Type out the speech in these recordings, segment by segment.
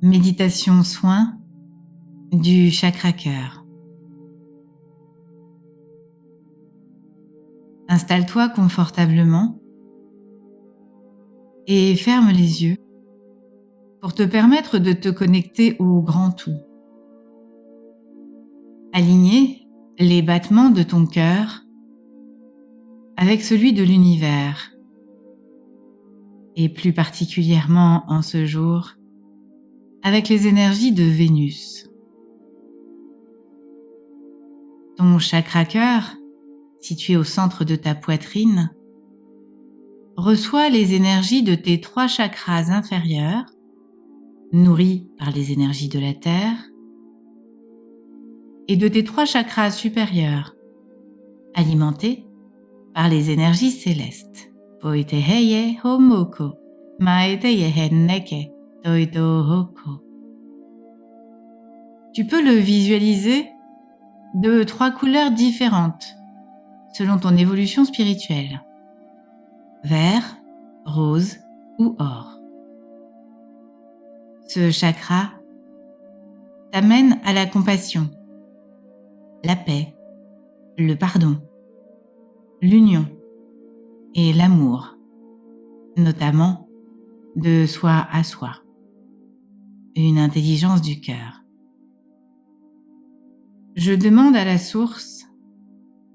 Méditation soin du chakra cœur. Installe-toi confortablement et ferme les yeux pour te permettre de te connecter au grand tout. Aligner les battements de ton cœur avec celui de l'univers et plus particulièrement en ce jour avec les énergies de Vénus. Ton chakra cœur, situé au centre de ta poitrine, reçoit les énergies de tes 3 chakras inférieurs, nourris par les énergies de la Terre, et de tes 3 chakras supérieurs, alimentés par les énergies célestes. Poiteheye homoko, maeteye henneke, toito hoko. Tu peux le visualiser de 3 couleurs différentes selon ton évolution spirituelle. Vert, rose ou or. Ce chakra t'amène à la compassion, la paix, le pardon, l'union et l'amour, notamment de soi à soi, une intelligence du cœur. Je demande à la source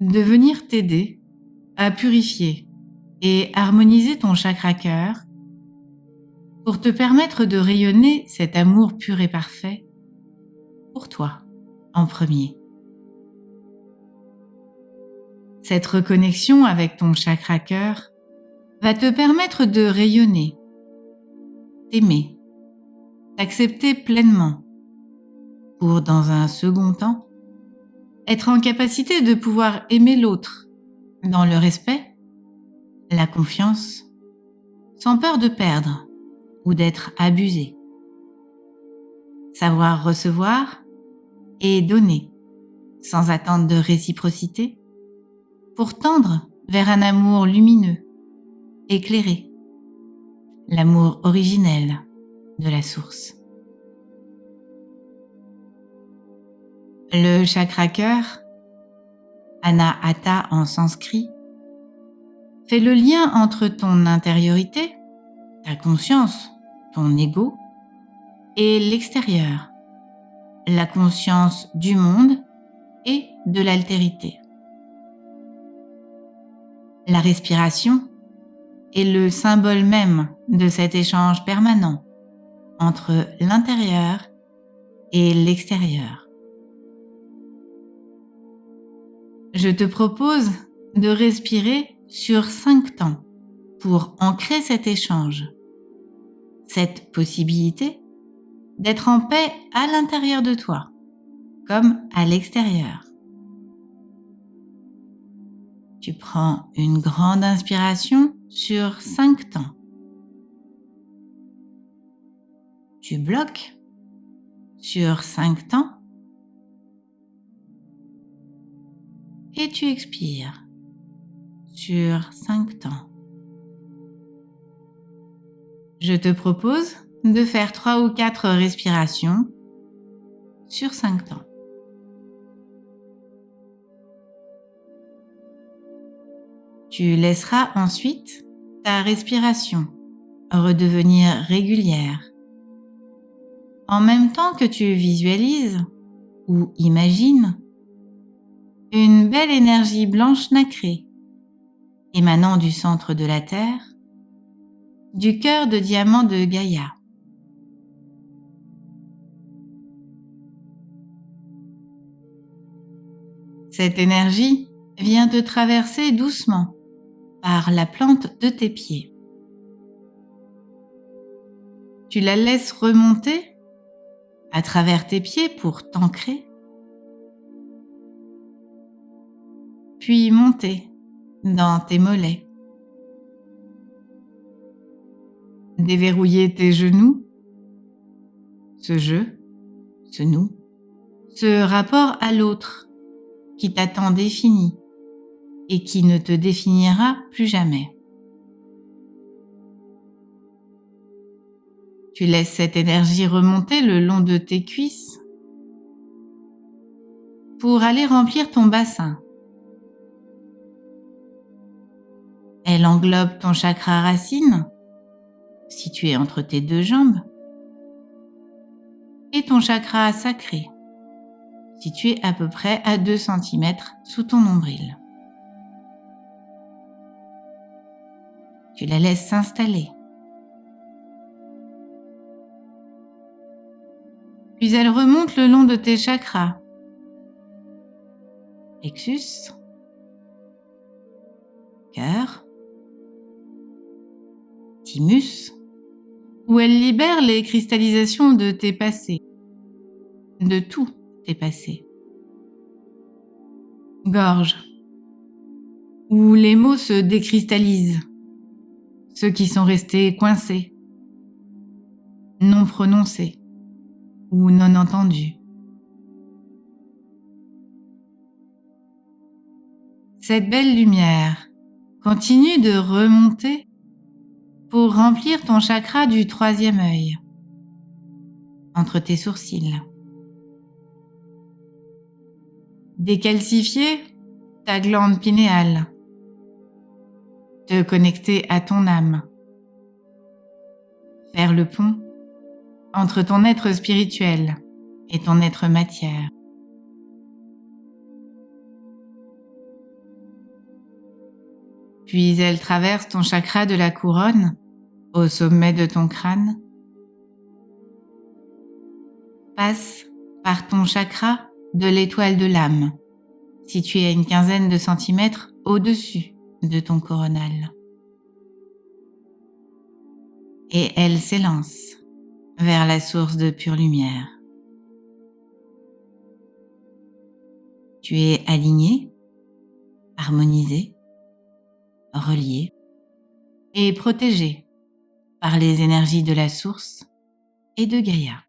de venir t'aider à purifier et harmoniser ton chakra cœur pour te permettre de rayonner cet amour pur et parfait pour toi en premier. Cette reconnexion avec ton chakra cœur va te permettre de rayonner, t'aimer, t'accepter pleinement pour, dans un second temps, être en capacité de pouvoir aimer l'autre dans le respect, la confiance, sans peur de perdre ou d'être abusé. Savoir recevoir et donner sans attente de réciprocité pour tendre vers un amour lumineux, éclairé, l'amour originel de la source. Le chakra cœur, Anahata en sanskrit, fait le lien entre ton intériorité, ta conscience, ton ego, et l'extérieur, la conscience du monde et de l'altérité. La respiration est le symbole même de cet échange permanent entre l'intérieur et l'extérieur. Je te propose de respirer sur 5 temps pour ancrer cet échange, cette possibilité d'être en paix à l'intérieur de toi, comme à l'extérieur. Tu prends une grande inspiration sur 5 temps. Tu bloques sur 5 temps et tu expires sur 5 temps. Je te propose de faire 3 ou 4 respirations sur 5 temps. Tu laisseras ensuite ta respiration redevenir régulière, en même temps que tu visualises ou imagines une belle énergie blanche nacrée émanant du centre de la Terre, du cœur de diamant de Gaïa. Cette énergie vient te traverser doucement par la plante de tes pieds. Tu la laisses remonter à travers tes pieds pour t'ancrer, puis monter dans tes mollets. Déverrouiller tes genoux, ce jeu, ce nous, ce rapport à l'autre qui t'a tant défini et qui ne te définira plus jamais. Tu laisses cette énergie remonter le long de tes cuisses pour aller remplir ton bassin. Elle englobe ton chakra racine, situé entre tes deux jambes, et ton chakra sacré, situé à peu près à 2 cm sous ton nombril. Tu la laisses s'installer. Puis elle remonte le long de tes chakras. Plexus, cœur, thymus, où elle libère les cristallisations de tes passés, de tous tes passés. Gorge, où les mots se décristallisent, ceux qui sont restés coincés, non prononcés ou non entendus. Cette belle lumière continue de remonter pour remplir ton chakra du 3e œil, entre tes sourcils. Décalcifier ta glande pinéale, te connecter à ton âme, faire le pont entre ton être spirituel et ton être matière. Puis elle traverse ton chakra de la couronne, au sommet de ton crâne, passe par ton chakra de l'étoile de l'âme, situé à une quinzaine de centimètres au-dessus de ton coronal. Et elle s'élance vers la source de pure lumière. Tu es aligné, harmonisé, relié et protégé par les énergies de la source et de Gaïa.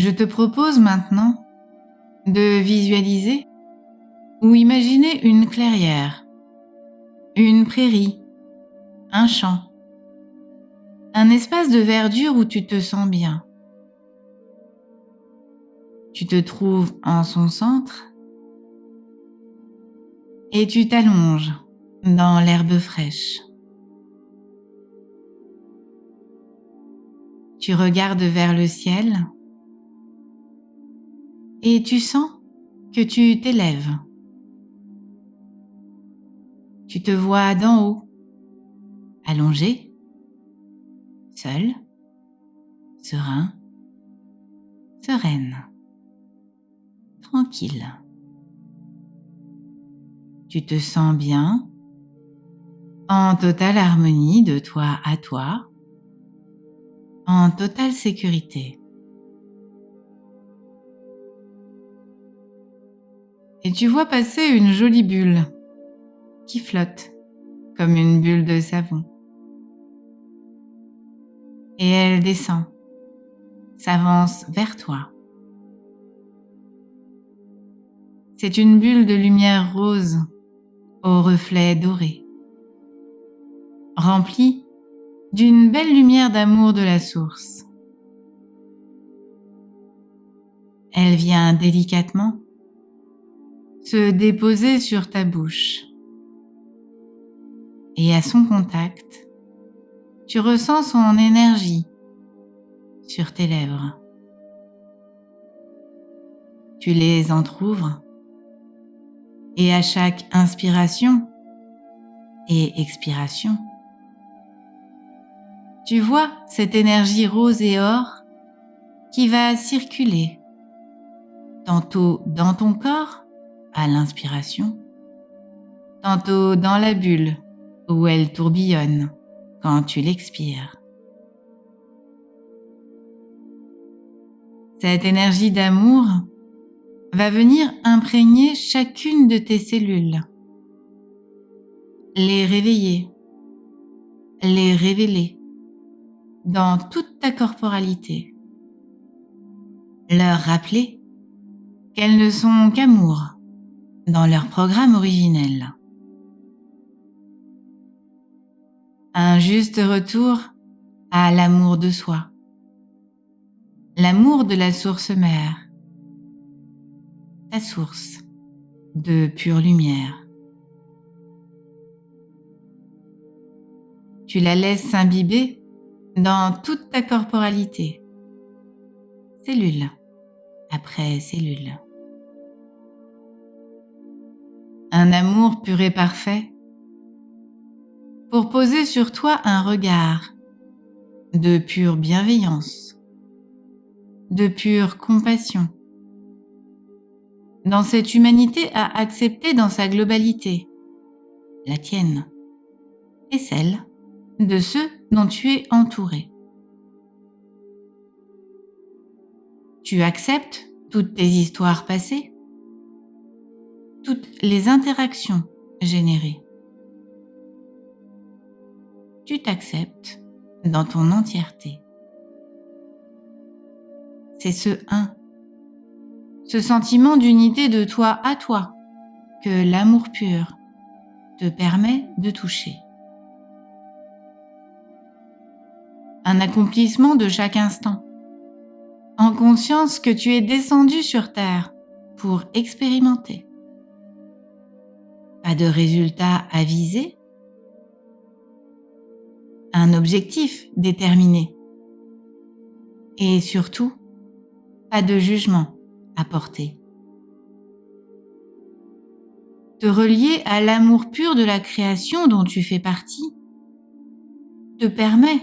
Je te propose maintenant de visualiser ou imaginer une clairière, une prairie, un champ, un espace de verdure où tu te sens bien. Tu te trouves en son centre et tu t'allonges dans l'herbe fraîche. Tu regardes vers le ciel et tu sens que tu t'élèves. Tu te vois d'en haut, allongé, seul, serein, sereine, tranquille. Tu te sens bien, en totale harmonie de toi à toi, en totale sécurité. Et tu vois passer une jolie bulle qui flotte comme une bulle de savon. Et elle descend, s'avance vers toi. C'est une bulle de lumière rose au reflet doré, remplie d'une belle lumière d'amour de la source. Elle vient délicatement se déposer sur ta bouche. Et à son contact, tu ressens son énergie sur tes lèvres. Tu les entr'ouvres et à chaque inspiration et expiration, tu vois cette énergie rose et or qui va circuler tantôt dans ton corps à l'inspiration, tantôt dans la bulle où elle tourbillonne quand tu l'expires. Cette énergie d'amour va venir imprégner chacune de tes cellules, les réveiller, les révéler dans toute ta corporalité, leur rappeler qu'elles ne sont qu'amour dans leur programme originel. Un juste retour à l'amour de soi, l'amour de la source mère, ta source de pure lumière. Tu la laisses s'imbiber dans toute ta corporalité, cellule après cellule. Un amour pur et parfait pour poser sur toi un regard de pure bienveillance, de pure compassion, dans cette humanité à accepter dans sa globalité, la tienne et celle de ceux dont tu es entouré. Tu acceptes toutes tes histoires passées, toutes les interactions générées. Tu t'acceptes dans ton entièreté. C'est ce un, ce sentiment d'unité de toi à toi que l'amour pur te permet de toucher. Un accomplissement de chaque instant, en conscience que tu es descendu sur terre pour expérimenter. Pas de résultat à viser, un objectif déterminé et surtout, pas de jugement à porter. Te relier à l'amour pur de la création dont tu fais partie te permet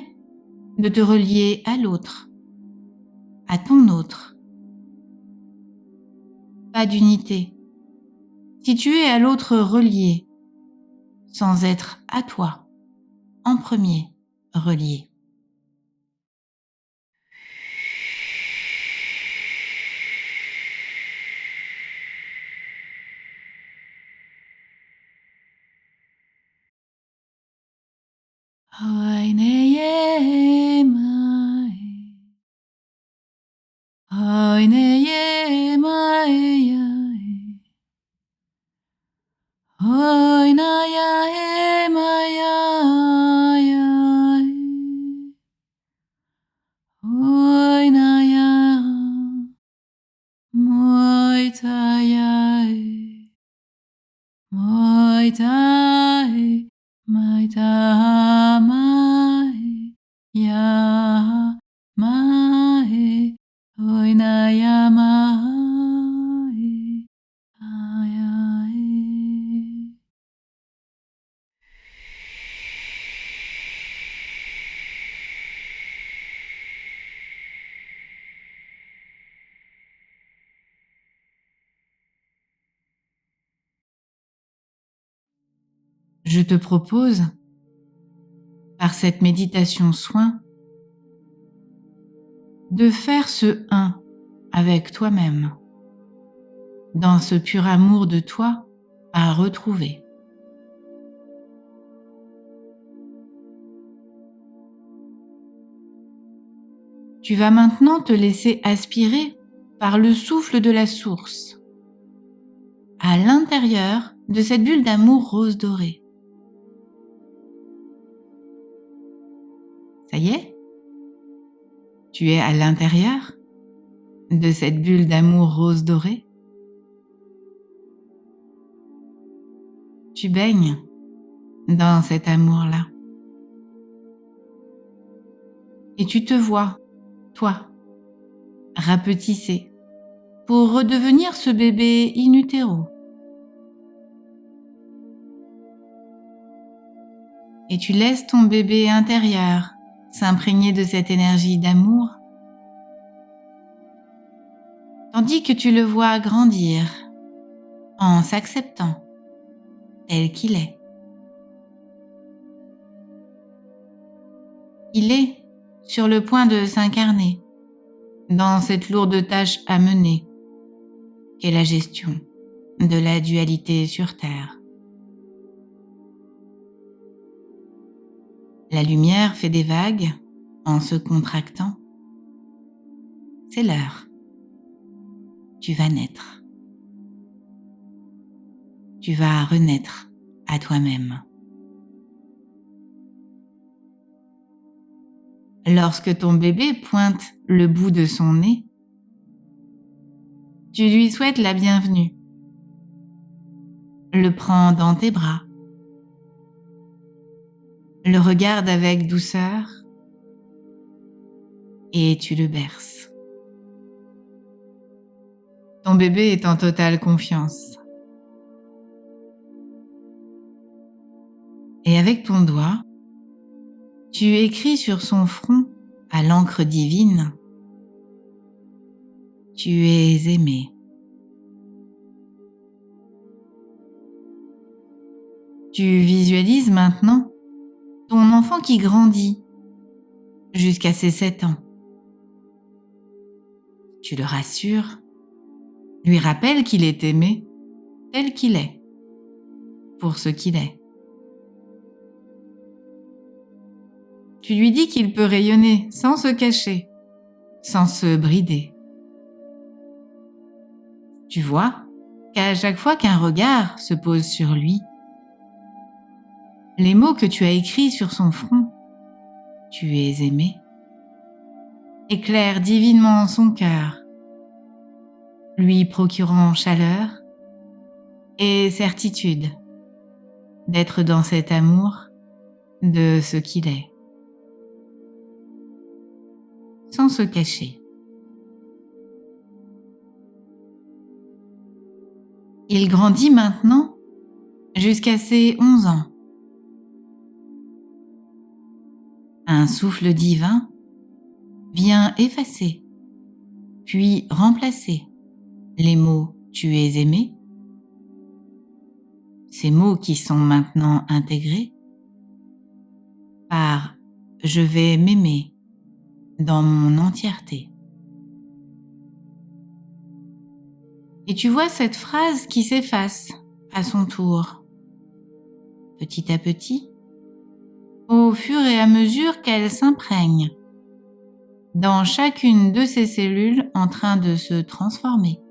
de te relier à l'autre, à ton autre. Pas d'unité. Si tu es à l'autre relié, sans être à toi, en premier, relié. Je te propose, par cette méditation soin, de faire ce un avec toi-même, dans ce pur amour de toi à retrouver. Tu vas maintenant te laisser aspirer par le souffle de la source, à l'intérieur de cette bulle d'amour rose dorée. Ça y est? Tu es à l'intérieur de cette bulle d'amour rose dorée? Tu baignes dans cet amour-là. Et tu te vois, toi, rapetissé pour redevenir ce bébé in utero. Et tu laisses ton bébé intérieur s'imprégner de cette énergie d'amour, tandis que tu le vois grandir en s'acceptant tel qu'il est. Il est sur le point de s'incarner dans cette lourde tâche à mener qu'est la gestion de la dualité sur Terre. La lumière fait des vagues en se contractant. C'est l'heure. Tu vas naître. Tu vas renaître à toi-même. Lorsque ton bébé pointe le bout de son nez, tu lui souhaites la bienvenue. Le prends dans tes bras. Le regarde avec douceur et tu le berces. Ton bébé est en totale confiance. Et avec ton doigt, tu écris sur son front à l'encre divine « Tu es aimé ». Tu visualises maintenant ton enfant qui grandit jusqu'à ses 7 ans. Tu le rassures, lui rappelles qu'il est aimé tel qu'il est, pour ce qu'il est. Tu lui dis qu'il peut rayonner sans se cacher, sans se brider. Tu vois qu'à chaque fois qu'un regard se pose sur lui, les mots que tu as écrits sur son front, « Tu es aimé », éclairent divinement son cœur, lui procurant chaleur et certitude d'être dans cet amour de ce qu'il est, sans se cacher. Il grandit maintenant jusqu'à ses 11 ans. Un souffle divin vient effacer, puis remplacer les mots « tu es aimé », ces mots qui sont maintenant intégrés, par « je vais m'aimer dans mon entièreté ». Et tu vois cette phrase qui s'efface à son tour, petit à petit, au fur et à mesure qu'elle s'imprègne dans chacune de ses cellules en train de se transformer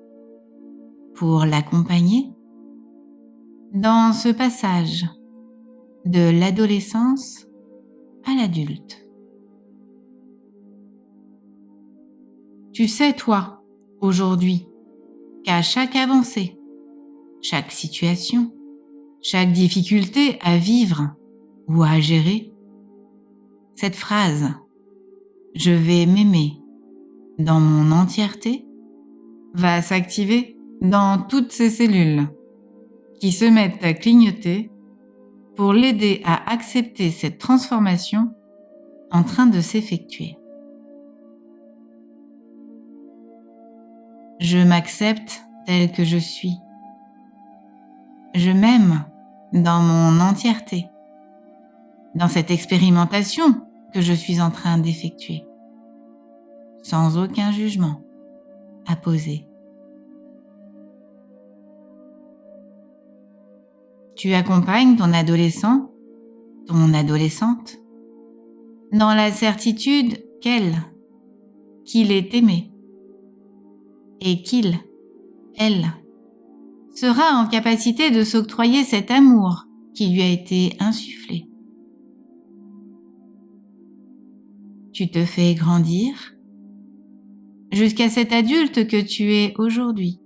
pour l'accompagner dans ce passage de l'adolescence à l'adulte. Tu sais, toi, aujourd'hui, qu'à chaque avancée, chaque situation, chaque difficulté à vivre ou à gérer, cette phrase « je vais m'aimer dans mon entièreté » va s'activer dans toutes ces cellules qui se mettent à clignoter pour l'aider à accepter cette transformation en train de s'effectuer. Je m'accepte tel que je suis. Je m'aime dans mon entièreté, dans cette expérimentation que je suis en train d'effectuer, sans aucun jugement à poser. Tu accompagnes ton adolescent, ton adolescente, dans la certitude qu'il est aimé, et qu'il, elle, sera en capacité de s'octroyer cet amour qui lui a été insufflé. Tu te fais grandir jusqu'à cet adulte que tu es aujourd'hui,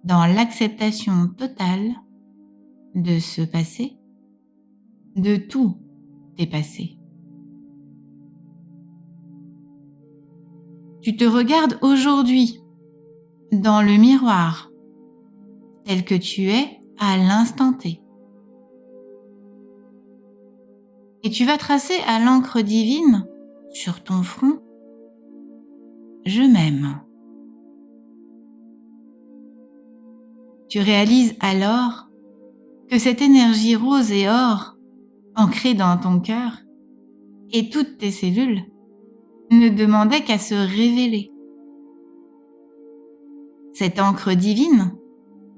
dans l'acceptation totale de ce passé, de tous tes passés. Tu te regardes aujourd'hui dans le miroir, tel que tu es à l'instant T. Et tu vas tracer à l'encre divine sur ton front « Je m'aime ». Tu réalises alors que cette énergie rose et or, ancrée dans ton cœur, et toutes tes cellules ne demandaient qu'à se révéler. Cette encre divine,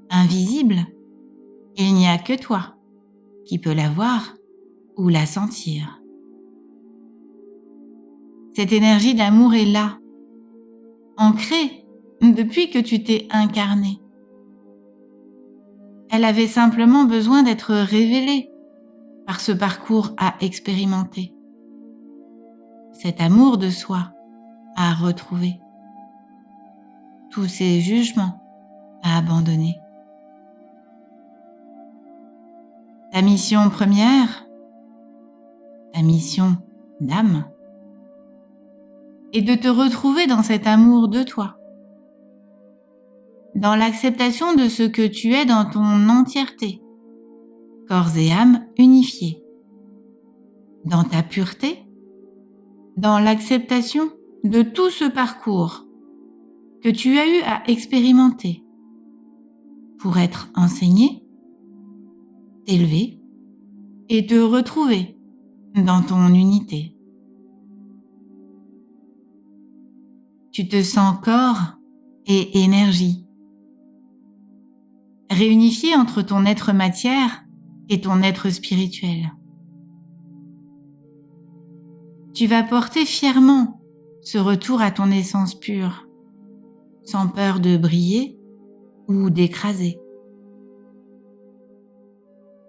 invisible, il n'y a que toi qui peux la voir ou la sentir. Cette énergie d'amour est là, ancrée depuis que tu t'es incarné. Elle avait simplement besoin d'être révélée par ce parcours à expérimenter. Cet amour de soi à retrouver. Tous ces jugements à abandonner. Ta mission première, ta mission d'âme, est de te retrouver dans cet amour de toi, dans l'acceptation de ce que tu es dans ton entièreté, corps et âme unifiés, dans ta pureté, dans l'acceptation de tout ce parcours que tu as eu à expérimenter pour être enseigné, t'élever et te retrouver dans ton unité. Tu te sens corps et énergie, réunifiés entre ton être matière et ton être spirituel. Tu vas porter fièrement ce retour à ton essence pure, sans peur de briller ou d'écraser.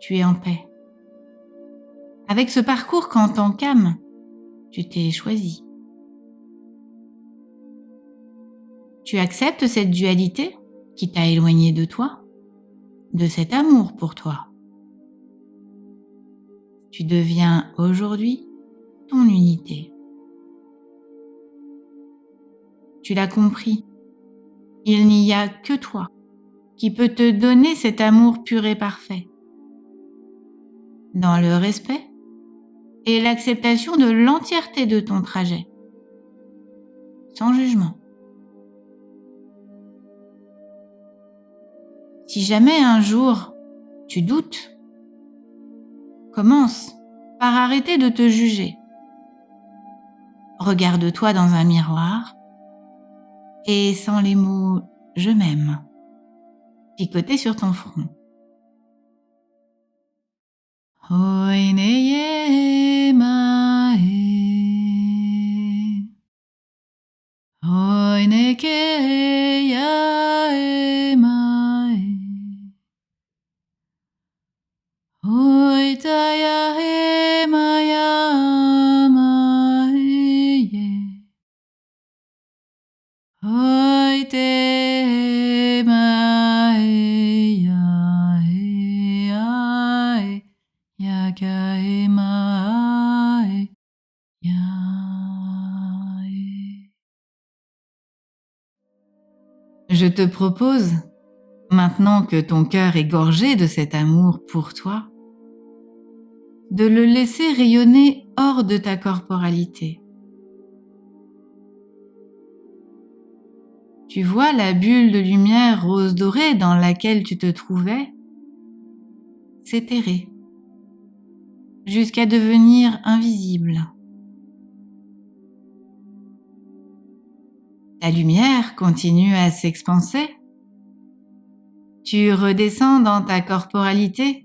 Tu es en paix. Avec ce parcours qu'en tant qu'âme, tu t'es choisi. Tu acceptes cette dualité qui t'a éloigné de toi, de cet amour pour toi. Tu deviens aujourd'hui ton unité. Tu l'as compris, il n'y a que toi qui peut te donner cet amour pur et parfait, dans le respect et l'acceptation de l'entièreté de ton trajet, sans jugement. Si jamais un jour tu doutes, commence par arrêter de te juger. Regarde-toi dans un miroir et sens les mots « je m'aime » picoter sur ton front. Oineye mae, oineke yae mae, oitaya he maya mae ye, oite mae ya he ae, yakae mae yae. Je te propose, maintenant que ton cœur est gorgé de cet amour pour toi, de le laisser rayonner hors de ta corporalité. Tu vois la bulle de lumière rose dorée dans laquelle tu te trouvais s'étérer jusqu'à devenir invisible. La lumière continue à s'expanser. Tu redescends dans ta corporalité,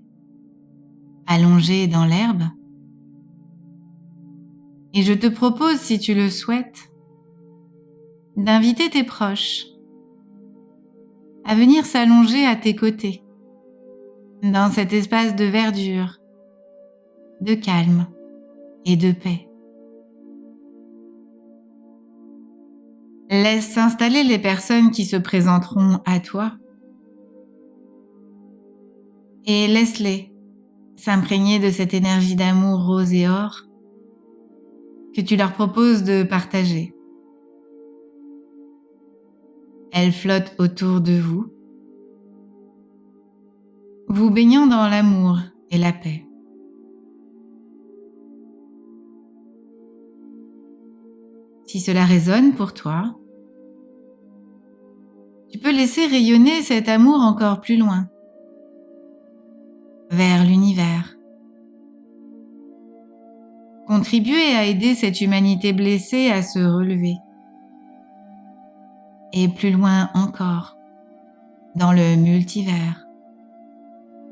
allongée dans l'herbe. Et je te propose, si tu le souhaites, d'inviter tes proches à venir s'allonger à tes côtés, dans cet espace de verdure, de calme et de paix. Laisse s'installer les personnes qui se présenteront à toi et laisse-les s'imprégner de cette énergie d'amour rose et or que tu leur proposes de partager. Elle flotte autour de vous, vous baignant dans l'amour et la paix. Si cela résonne pour toi, tu peux laisser rayonner cet amour encore plus loin, vers l'univers. contribuer à aider cette humanité blessée à se relever. Et plus loin encore, dans le multivers,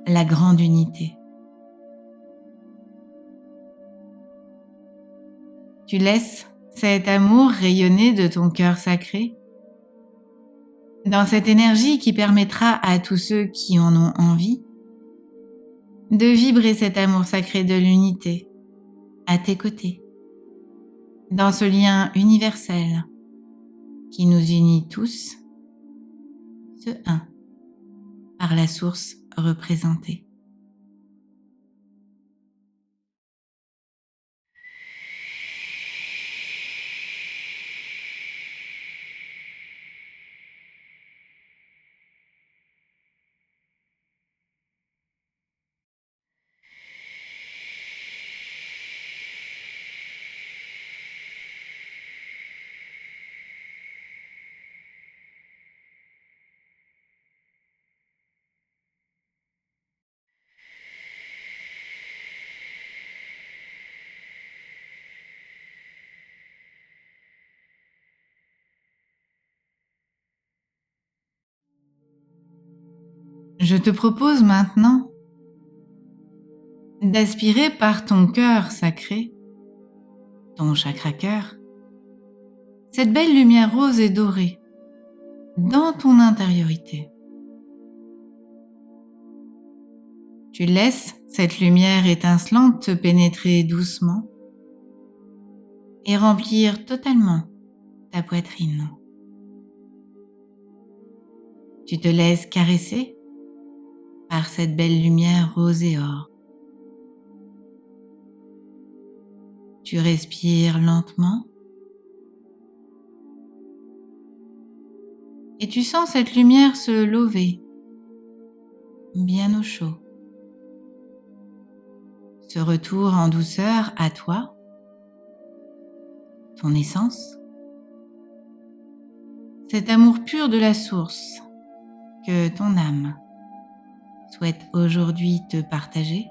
la grande unité. Tu laisses cet amour rayonner de ton cœur sacré, dans cette énergie qui permettra à tous ceux qui en ont envie de vibrer cet amour sacré de l'unité à tes côtés, dans ce lien universel qui nous unit tous, ce un, par la source représentée. Je te propose maintenant d'aspirer par ton cœur sacré, ton chakra-cœur, cette belle lumière rose et dorée dans ton intériorité. Tu laisses cette lumière étincelante te pénétrer doucement et remplir totalement ta poitrine. Tu te laisses caresser par cette belle lumière rose et or. Tu respires lentement et tu sens cette lumière se lever bien au chaud. Ce retour en douceur à toi, ton essence, cet amour pur de la source que ton âme souhaite aujourd'hui te partager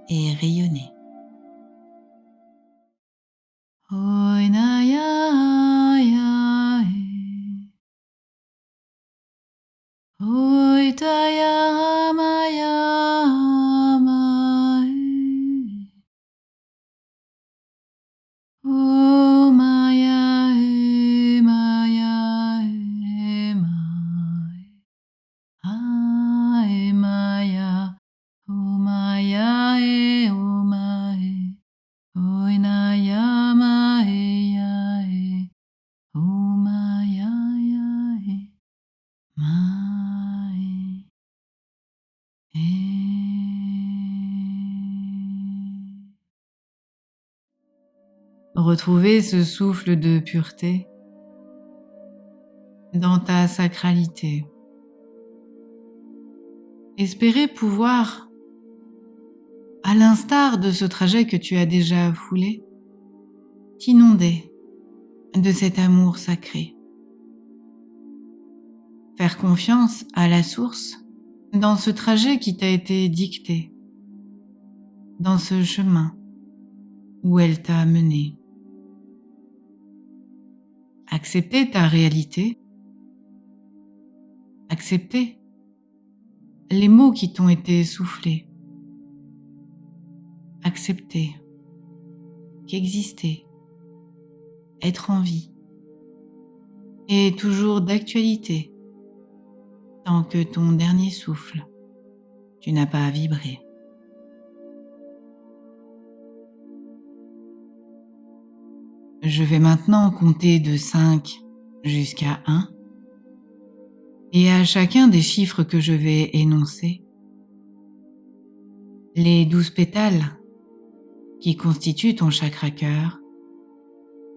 et rayonner. Retrouver ce souffle de pureté dans ta sacralité. Espérer pouvoir, à l'instar de ce trajet que tu as déjà foulé, t'inonder de cet amour sacré. Faire confiance à la source dans ce trajet qui t'a été dicté, dans ce chemin où elle t'a mené. Accepter ta réalité, accepter les mots qui t'ont été soufflés, accepter qu'exister, être en vie, est toujours d'actualité tant que ton dernier souffle, tu n'as pas vibré. Je vais maintenant compter de 5 jusqu'à 1 et à chacun des chiffres que je vais énoncer, les 12 pétales qui constituent ton chakra-cœur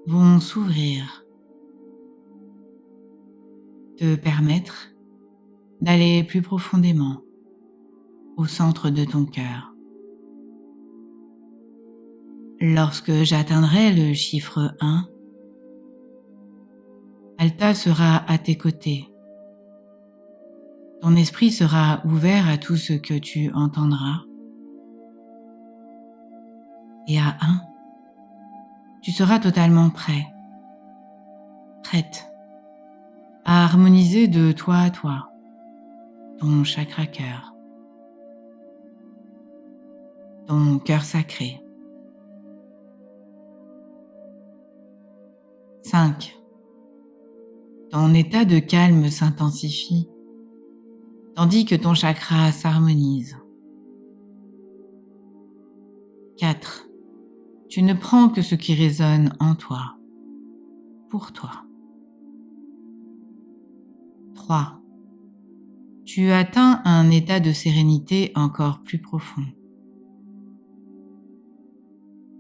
vont s'ouvrir, te permettre d'aller plus profondément au centre de ton cœur. Lorsque j'atteindrai le chiffre 1, Alta sera à tes côtés. Ton esprit sera ouvert à tout ce que tu entendras. Et à 1, tu seras totalement prêt, prête à harmoniser de toi à toi ton chakra cœur, ton cœur sacré. 5. Ton état de calme s'intensifie tandis que ton chakra s'harmonise. 4. Tu ne prends que ce qui résonne en toi, pour toi. 3. Tu atteins un état de sérénité encore plus profond.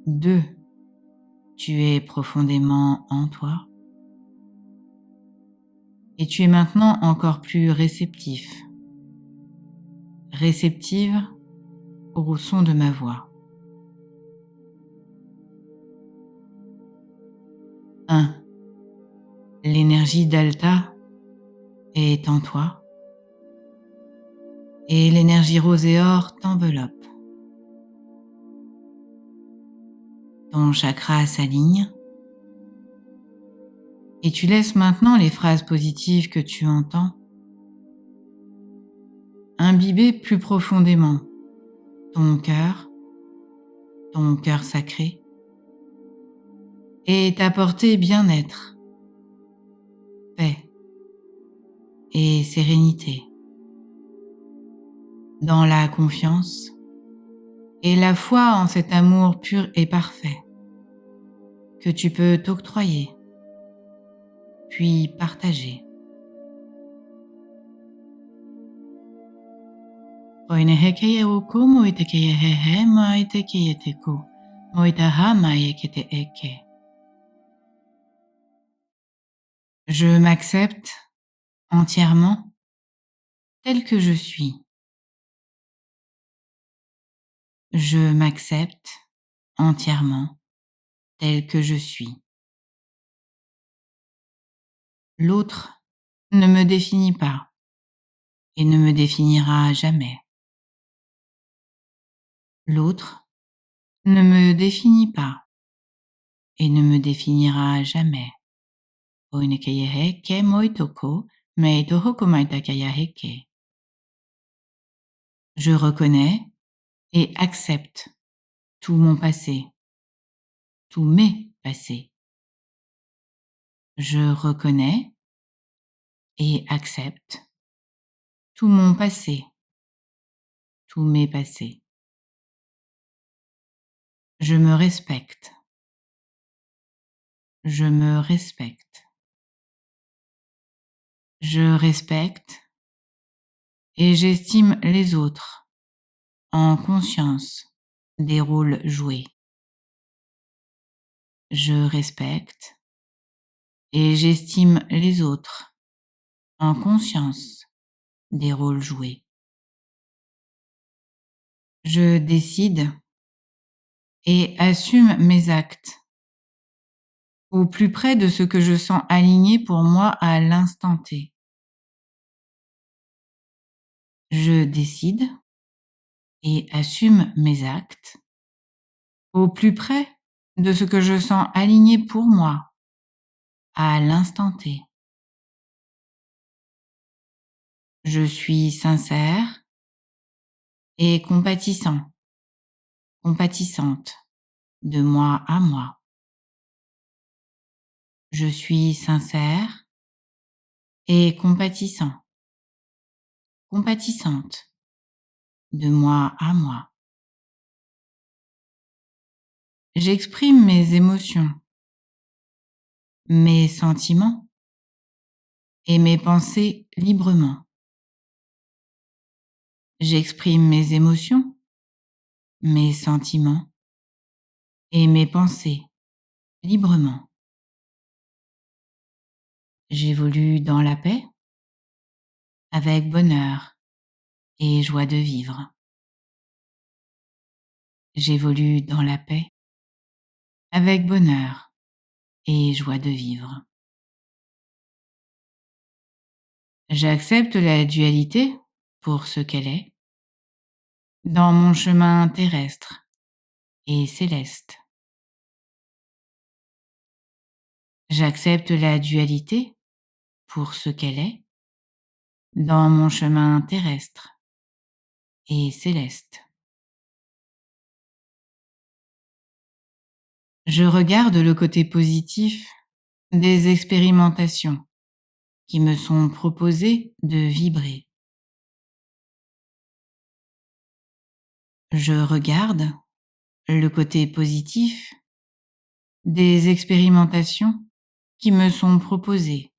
2. Tu es profondément en toi. Et tu es maintenant encore plus réceptif, réceptive au son de ma voix. 1. L'énergie d'Alta est en toi et l'énergie rose et or t'enveloppe. Ton chakra s'aligne et tu laisses maintenant les phrases positives que tu entends imbiber plus profondément ton cœur sacré, et t'apporter bien-être, paix et sérénité, dans la confiance et la foi en cet amour pur et parfait que tu peux t'octroyer, puis partager. Je m'accepte entièrement tel que je suis. Je m'accepte entièrement tel que je suis. L'autre ne me définit pas et ne me définira jamais. L'autre ne me définit pas et ne me définira jamais. Je reconnais et accepte tout mon passé, tous mes passés. Je reconnais et accepte tout mon passé, tous mes passés. Je me respecte. Je me respecte. Je respecte et j'estime les autres en conscience des rôles joués. Je respecte et j'estime les autres en conscience des rôles joués. Je décide et assume mes actes au plus près de ce que je sens aligné pour moi à l'instant T. Je décide et assume mes actes au plus près de ce que je sens aligné pour moi à l'instant T. Je suis sincère et compatissant, compatissante de moi à moi. Je suis sincère et compatissant, compatissante de moi à moi. J'exprime mes émotions, mes sentiments et mes pensées librement. J'exprime mes émotions, mes sentiments et mes pensées librement. J'évolue dans la paix, avec bonheur et joie de vivre. J'évolue dans la paix, avec bonheur et joie de vivre. J'accepte la dualité pour ce qu'elle est dans mon chemin terrestre et céleste. J'accepte la dualité pour ce qu'elle est dans mon chemin terrestre et céleste. Je regarde le côté positif des expérimentations qui me sont proposées de vibrer. Je regarde le côté positif des expérimentations qui me sont proposées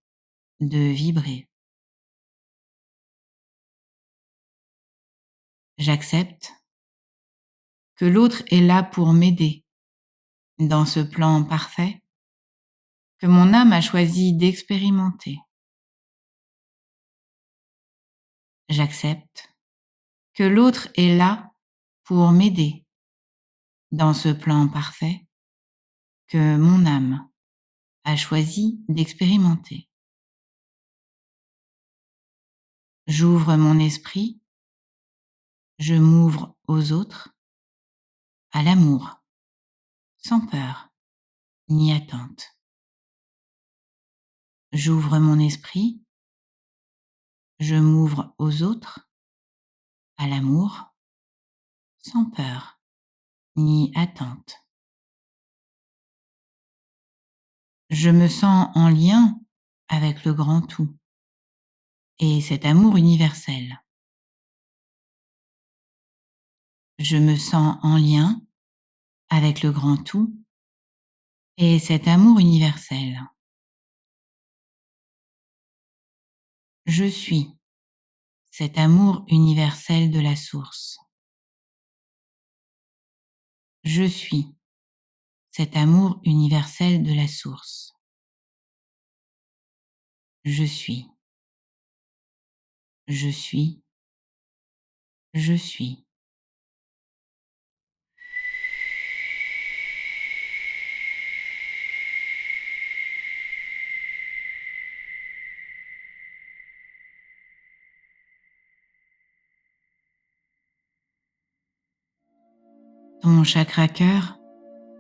de vibrer. J'accepte que l'autre est là pour m'aider dans ce plan parfait que mon âme a choisi d'expérimenter. J'accepte que l'autre est là pour m'aider dans ce plan parfait que mon âme a choisi d'expérimenter. J'ouvre mon esprit, je m'ouvre aux autres, à l'amour, sans peur ni attente. J'ouvre mon esprit, je m'ouvre aux autres, à l'amour, sans peur ni attente. Je me sens en lien avec le grand tout et cet amour universel. Je me sens en lien avec le grand tout et cet amour universel. Je suis cet amour universel de la source. Je suis cet amour universel de la source. Je suis. Je suis. Je suis. Ton chakra cœur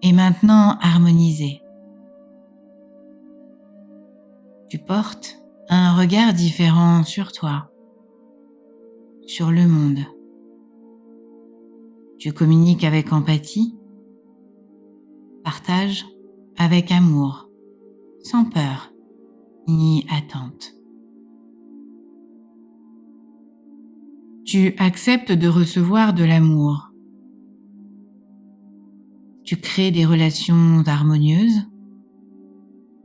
est maintenant harmonisé. Tu portes un regard différent sur toi, sur le monde. Tu communiques avec empathie, partages avec amour, sans peur ni attente. Tu acceptes de recevoir de l'amour. Tu crées des relations harmonieuses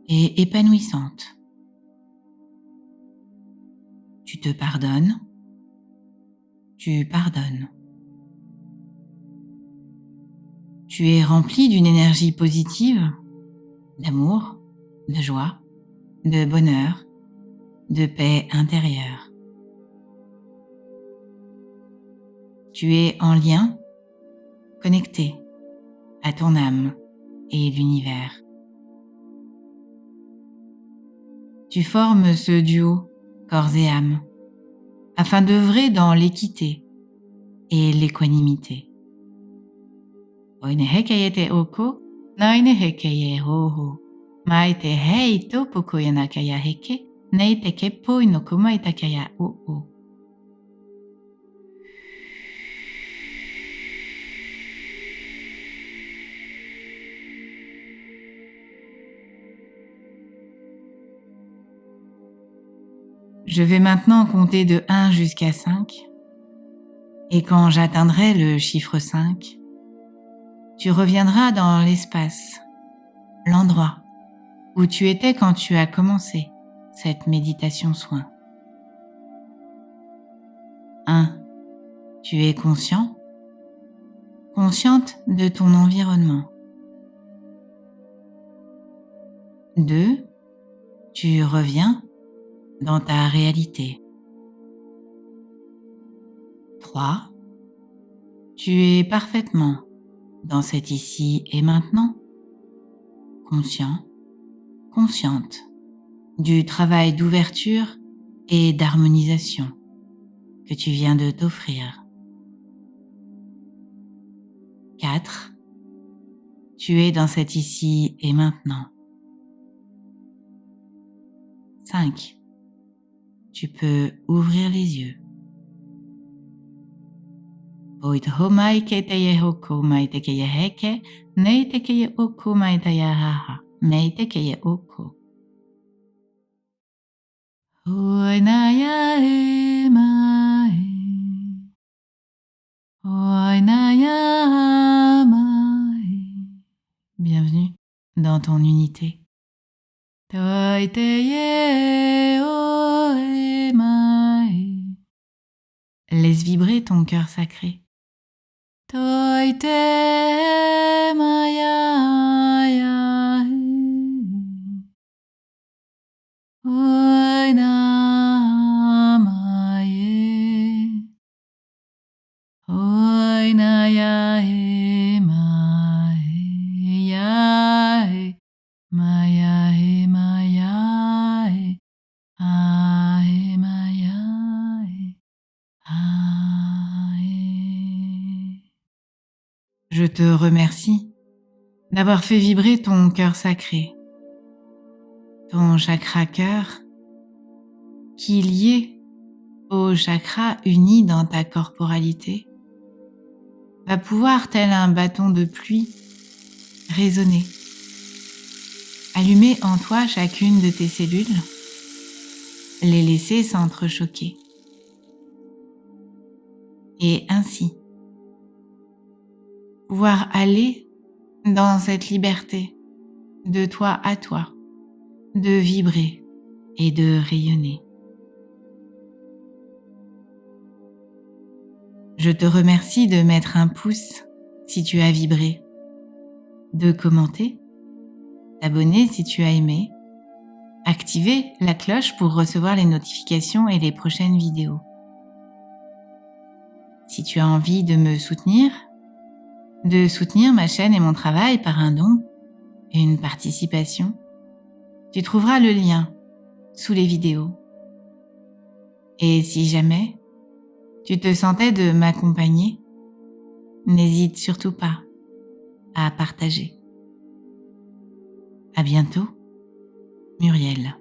et épanouissantes. Tu te pardonnes. Tu pardonnes. Tu es rempli d'une énergie positive, d'amour, de joie, de bonheur, de paix intérieure. Tu es en lien, connecté à ton âme et l'univers. Tu formes ce duo corps et âme afin d'œuvrer dans l'équité et l'équanimité. Oinehekeyete oko, nainehekeye hoho, maite hei topoko yanakaya heke, neite kepo inokuma itakaya oo. Je vais maintenant compter de 1 jusqu'à 5 et quand j'atteindrai le chiffre 5, tu reviendras dans l'espace, l'endroit où tu étais quand tu as commencé cette méditation soin. 1. Tu es conscient, consciente de ton environnement. 2. Tu reviens dans ta réalité. 3. Tu es parfaitement dans cet ici et maintenant, conscient, consciente du travail d'ouverture et d'harmonisation que tu viens de t'offrir. 4. Tu es dans cet ici et maintenant. 5. Tu peux ouvrir les yeux. Oito mai ke te hoko mai te ke heke, nei te ke oko mai te haha, mei te ke oko. Oi na ya e mai. Oi na ya mai. Bienvenue dans ton unité. Toi te ye o e mai. Laisse vibrer ton cœur sacré. Toi te maya ya oi na mai oi na ya mai ya maya maya maya Je te remercie d'avoir fait vibrer ton cœur sacré, ton chakra cœur, qui est lié au chakra uni dans ta corporalité, va pouvoir, tel un bâton de pluie, résonner, allumer en toi chacune de tes cellules, les laisser s'entrechoquer. Et ainsi, pouvoir aller dans cette liberté, de toi à toi, de vibrer et de rayonner. Je te remercie de mettre un pouce si tu as vibré, de commenter, t'abonner si tu as aimé, activer la cloche pour recevoir les notifications et les prochaines vidéos. Si tu as envie de me soutenir, de soutenir ma chaîne et mon travail par un don et une participation, tu trouveras le lien sous les vidéos. Et si jamais tu te sentais de m'accompagner, n'hésite surtout pas à partager. À bientôt, Muriel.